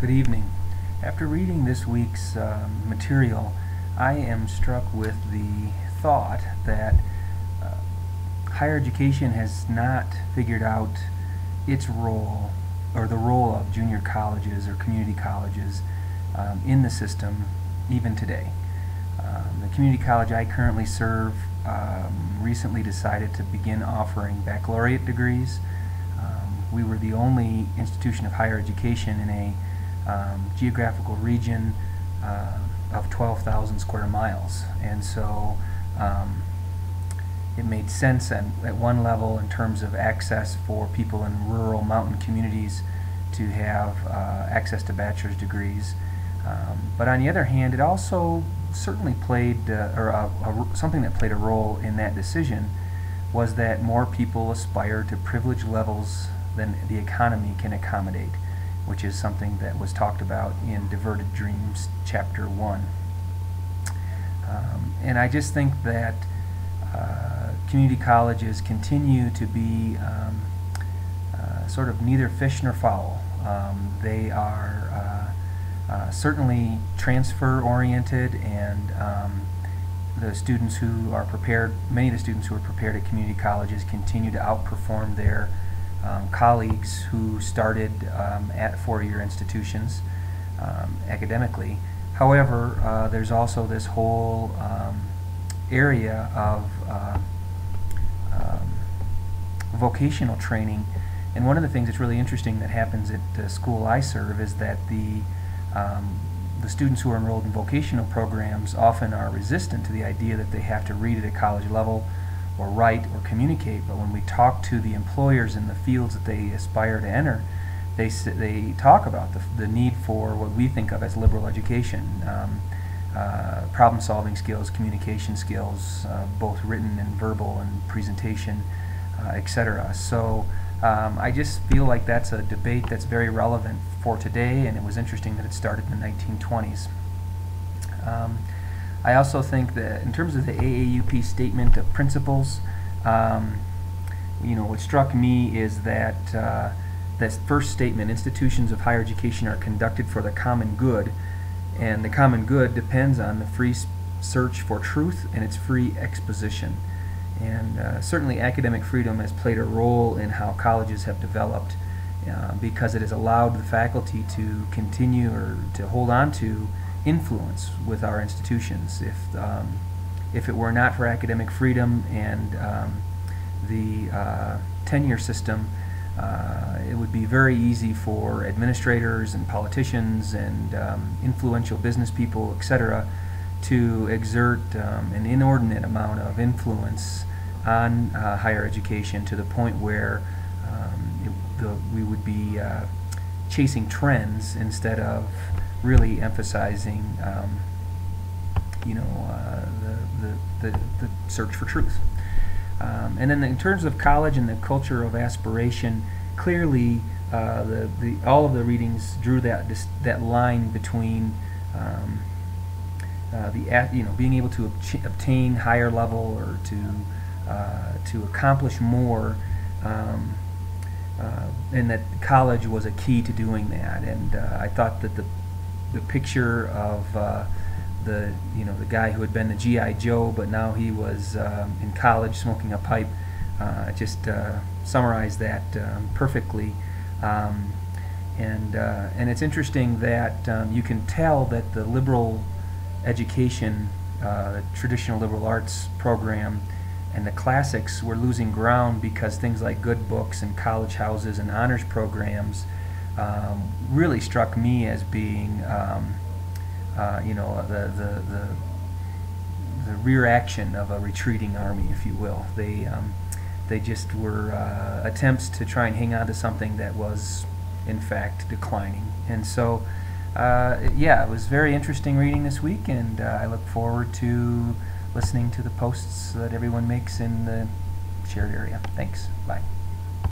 Good evening. After reading this week's material, I am struck with the thought that higher education has not figured out its role, or the role of junior colleges or community colleges in the system even today. The community college I currently serve recently decided to begin offering baccalaureate degrees. We were the only institution of higher education in a geographical region of 12,000 square miles, and so it made sense at one level in terms of access for people in rural mountain communities to have access to bachelor's degrees. But on the other hand, it also certainly played, something that played a role in that decision was that more people aspire to privilege levels than the economy can accommodate, which is something that was talked about in Diverted Dreams Chapter 1. And I just think that community colleges continue to be sort of neither fish nor fowl. They are certainly transfer oriented, and the students who are prepared, many of the students who are prepared at community colleges continue to outperform their colleagues who started at four-year institutions academically. However, there's also this whole area of vocational training, and one of the things that's really interesting that happens at the school I serve is that the students who are enrolled in vocational programs often are resistant to the idea that they have to read at a college level or write or communicate, but when we talk to the employers in the fields that they aspire to enter, they talk about the need for what we think of as liberal education, problem-solving skills, communication skills, both written and verbal, and presentation, etc. So I just feel like that's a debate that's very relevant for today, and it was interesting that it started in the 1920s. I also think that in terms of the AAUP Statement of Principles, what struck me is that this first statement, institutions of higher education are conducted for the common good, and the common good depends on the free search for truth and its free exposition. And certainly academic freedom has played a role in how colleges have developed, because it has allowed the faculty to continue or to hold on to influence with our institutions. If it were not for academic freedom and the tenure system, it would be very easy for administrators and politicians and influential business people, etc., to exert an inordinate amount of influence on higher education to the point where we would be chasing trends instead of really emphasizing the search for truth. And then in terms of college and the culture of aspiration, clearly all of the readings drew that line between being able to obtain higher level or to accomplish more, and that college was a key to doing that. And I thought that the picture of the guy who had been the G.I. Joe, but now he was in college smoking a pipe, just summarized that perfectly. And it's interesting that you can tell that the liberal education, the traditional liberal arts program, and the classics were losing ground because things like good books and college houses and honors programs really struck me as being the rear action of a retreating army, if you will. They just were attempts to try and hang on to something that was in fact declining. And so yeah, it was very interesting reading this week, and I look forward to listening to the posts that everyone makes in the shared area. Thanks. Bye.